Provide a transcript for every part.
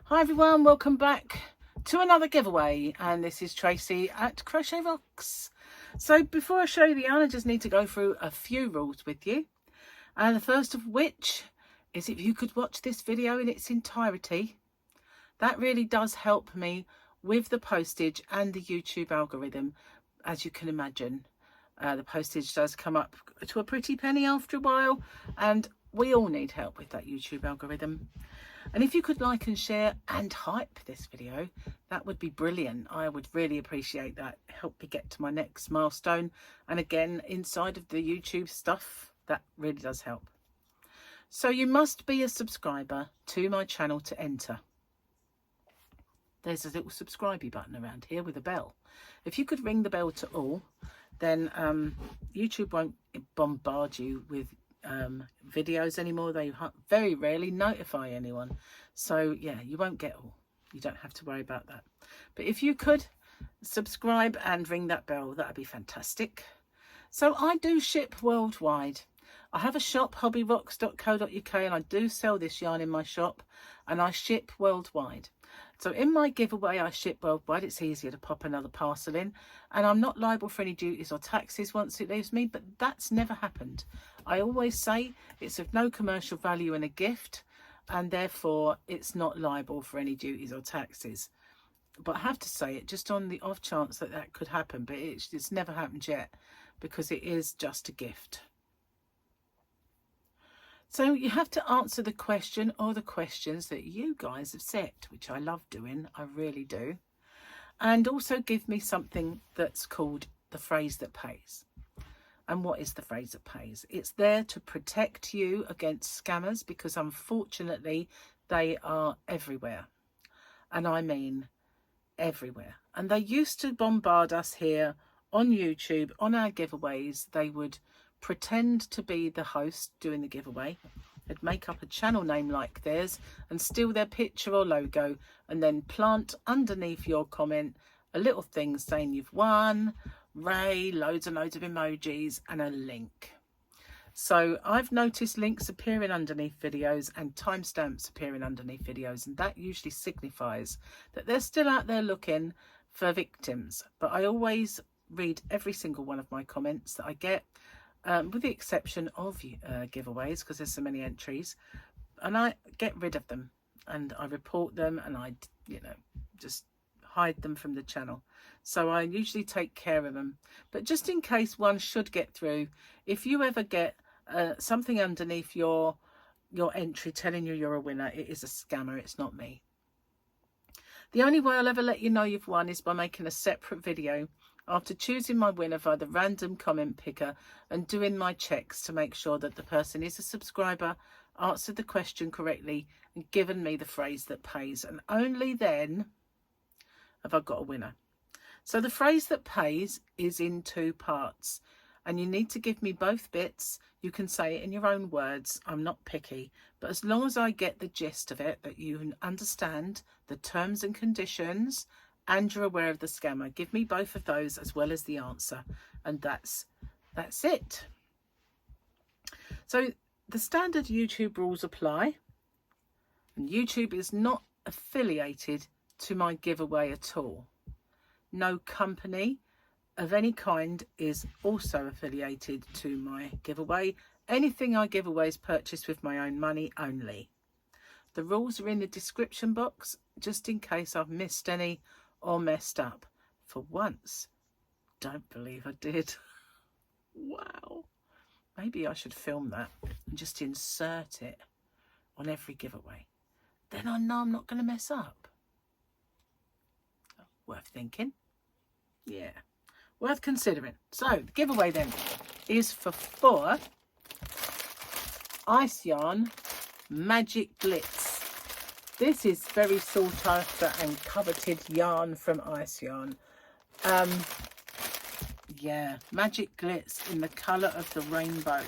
Hi everyone, welcome back to another giveaway, and this is Tracy at Crochet Rocks. So before I show you the yarn, I just need to go through a few rules with you, and the first of which is if you could watch this video in its entirety. That really does help me with the postage and the YouTube algorithm. As you can imagine, the postage does come up to a pretty penny after a while, and we all need help with that YouTube algorithm. And if you could like and share and hype this video, that would be brilliant. I would really appreciate that. Help me get to my next milestone. And again, inside of the YouTube stuff, that really does help. So you must be a subscriber to my channel to enter. There's a little subscribe button around here with a bell. If you could ring the bell to all, then YouTube won't bombard you with videos anymore. They very rarely notify anyone, so yeah, you won't get all. You don't have to worry about that. But if you could subscribe and ring that bell, that would be fantastic. So I do ship worldwide. I have a shop, hobbyrocks.co.uk, and I do sell this yarn in my shop, and I ship worldwide. So in my giveaway, I ship worldwide. It's easier to pop another parcel in, and I'm not liable for any duties or taxes once it leaves me, but that's never happened. I always say it's of no commercial value and a gift, and therefore it's not liable for any duties or taxes. But I have to say it just on the off chance that that could happen, but it's never happened yet, because it is just a gift. So you have to answer the question or the questions that you guys have set, which I love doing, I really do. And also give me something that's called the phrase that pays. And what is the phrase that pays? It's there to protect you against scammers, because unfortunately they are everywhere. And I mean everywhere. And they used to bombard us here on YouTube, on our giveaways. They would pretend to be the host doing the giveaway. They'd make up a channel name like theirs and steal their picture or logo, and then plant underneath your comment a little thing saying you've won, Ray, loads and loads of emojis, and a link. So I've noticed links appearing underneath videos and timestamps appearing underneath videos, and that usually signifies that they're still out there looking for victims. But I always read every single one of my comments that I get, with the exception of giveaways, because there's so many entries, and I get rid of them and I report them, and I just hide them from the channel. So I usually take care of them. But just in case one should get through, if you ever get something underneath your entry telling you you're a winner, it is a scammer. It's not me. The only way I'll ever let you know you've won is by making a separate video after choosing my winner via the random comment picker and doing my checks to make sure that the person is a subscriber, answered the question correctly, and given me the phrase that pays. And only then have I got a winner. So the phrase that pays is in two parts, and you need to give me both bits. You can say it in your own words. I'm not picky, but as long as I get the gist of it, that you understand the terms and conditions and you're aware of the scammer, give me both of those as well as the answer, and that's it. So the standard YouTube rules apply, and YouTube is not affiliated to my giveaway at all. No company of any kind is also affiliated to my giveaway. Anything I give away is purchased with my own money only. The rules are in the description box, just in case I've missed any or messed up. For once, don't believe I did. Wow. Maybe I should film that and just insert it on every giveaway. Then I know I'm not going to mess up. Worth thinking. Yeah, worth considering. So the giveaway then is for 4 ICE Yarns Magic Glitz. This is very sought after and coveted yarn from ICE Yarns. Yeah, Magic Glitz in the colour of the rainbow.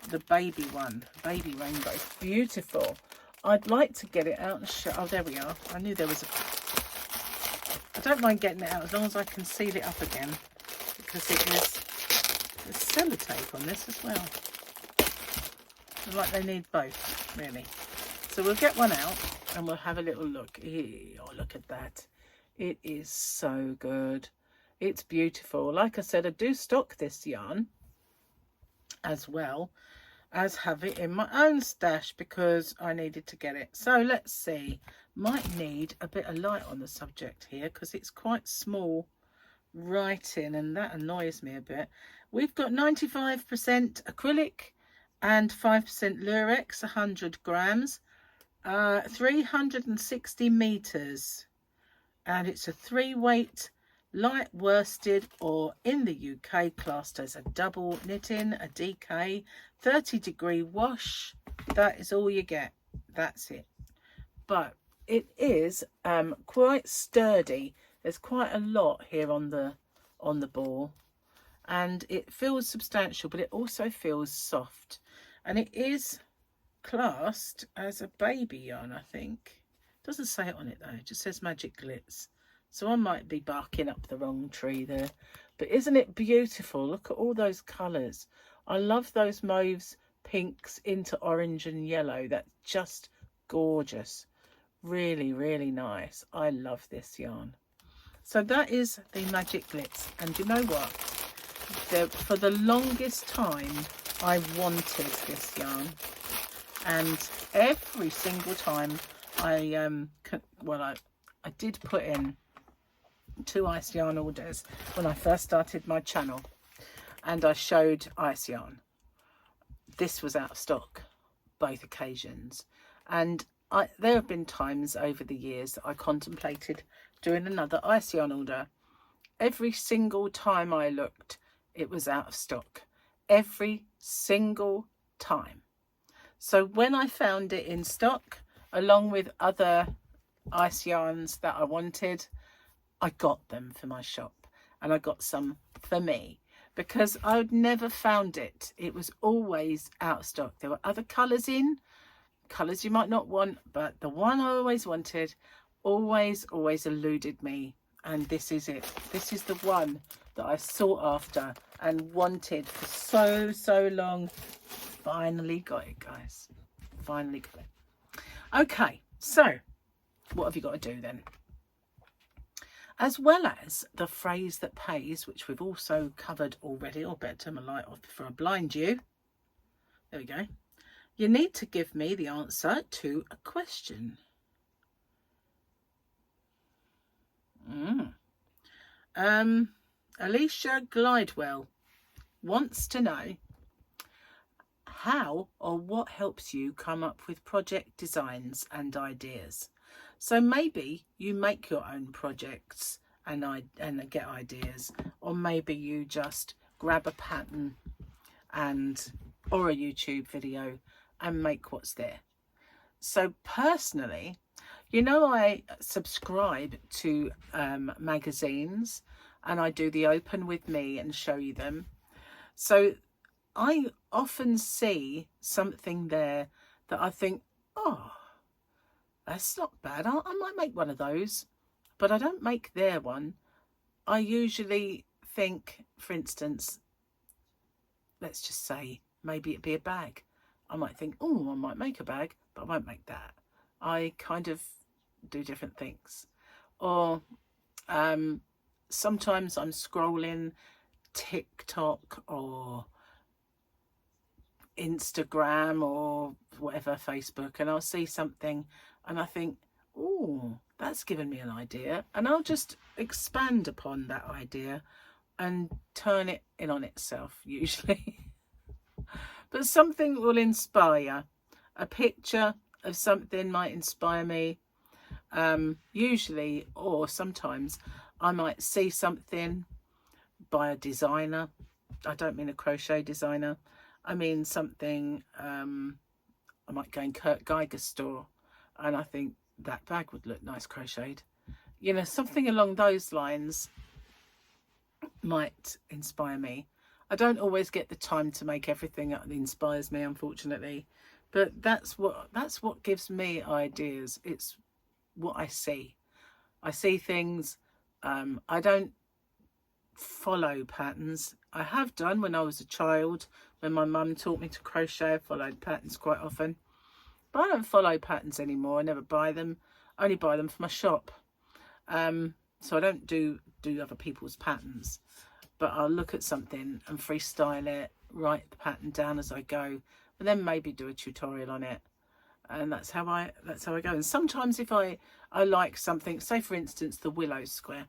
The baby one, baby rainbow. Beautiful. I'd like to get it out and show. Oh, there we are. I knew there was a... I don't mind getting it out as long as I can seal it up again, because it is... There's sellotape on this as well. I feel like they need both, really. So we'll get one out and we'll have a little look. Oh, look at that. It is so good. It's beautiful. Like I said, I do stock this yarn as well as have it in my own stash because I needed to get it. So let's see. Might need a bit of light on the subject here because it's quite small writing and that annoys me a bit. We've got 95% acrylic and 5% lurex, 100 grams, 360 meters, and it's a 3-weight light worsted, or in the UK classed as a double knitting, a DK, 30-degree wash. That is all you get. That's it. But it is quite sturdy. There's quite a lot here on the ball, and it feels substantial, but it also feels soft, and it is classed as a baby yarn, I think. It doesn't say it on it though, it just says Magic Glitz. So I might be barking up the wrong tree there. But isn't it beautiful? Look at all those colours. I love those mauves, pinks into orange and yellow. That's just gorgeous. Really, really nice. I love this yarn. So that is the Magic Glitz. And you know what? For the longest time, I wanted this yarn. And every single time I did put in 2 ICE Yarn orders when I first started my channel, and I showed ICE Yarn. This was out of stock both occasions, and there have been times over the years that I contemplated doing another ICE Yarn order. Every single time I looked, it was out of stock. Every single time. So when I found it in stock, along with other ICE Yarns that I wanted, I got them for my shop, and I got some for me because I'd never found it. It was always out of stock. There were other colours in, colours you might not want, but the one I always wanted always eluded me, and this is it. This is the one that I sought after and wanted for so long. Finally got it, guys. Finally got it. Okay, so what have you got to do then? As well as the phrase that pays, which we've also covered already. I'll better turn my light off before I blind you. There we go. You need to give me the answer to a question. Alicia Glidewell wants to know how or what helps you come up with project designs and ideas. So maybe you make your own projects and get ideas, or maybe you just grab a pattern or a YouTube video and make what's there. So personally, you know, I subscribe to magazines, and I do the open with me and show you them. So I often see something there that I think, oh, that's not bad. I might make one of those, but I don't make their one. I usually think, for instance, let's just say maybe it'd be a bag. I might think, oh, I might make a bag, but I won't make that. I kind of do different things. Or sometimes I'm scrolling TikTok or Instagram or whatever, Facebook, and I'll see something and I think, oh, that's given me an idea, and I'll just expand upon that idea and turn it in on itself usually. But something will inspire. A picture of something might inspire me usually, or sometimes I might see something by a designer. I don't mean a crochet designer, I mean something, I might go in Kurt Geiger's store and I think that bag would look nice crocheted. You know, something along those lines might inspire me. I don't always get the time to make everything that inspires me, unfortunately, but that's what gives me ideas. It's what I see. I see things. I don't follow patterns. I have done when I was a child. When my mum taught me to crochet, I followed patterns quite often. But I don't follow patterns anymore. I never buy them. I only buy them for my shop. So I don't do other people's patterns. But I'll look at something and freestyle it, write the pattern down as I go, and then maybe do a tutorial on it. And that's how I go. And sometimes if I like something, say for instance the willow square,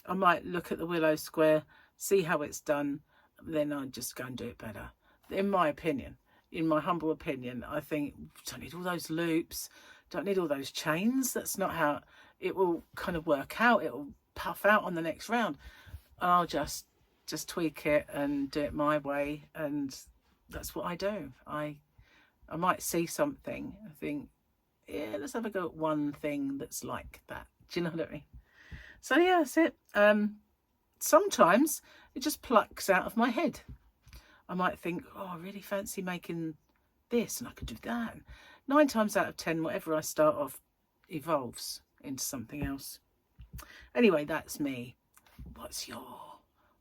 I might look at the willow square, see how it's done, then I'll just go and do it better. In my opinion, in my humble opinion, I think don't need all those loops, don't need all those chains. That's not how it will kind of work out. It will puff out on the next round. I'll just tweak it and do it my way, and that's what I do. I might see something and think, yeah, let's have a go at one thing that's like that. Do you know what I mean? So yeah, that's it. Sometimes it just plucks out of my head. I might think, oh, I really fancy making this, and I could do that. 9 times out of 10, whatever I start off evolves into something else. Anyway, that's me. What's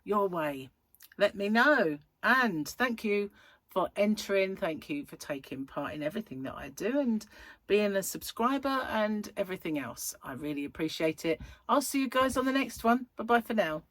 your way? Let me know. And thank you for entering. Thank you for taking part in everything that I do and being a subscriber and everything else. I really appreciate it. I'll see you guys on the next one. Bye bye for now.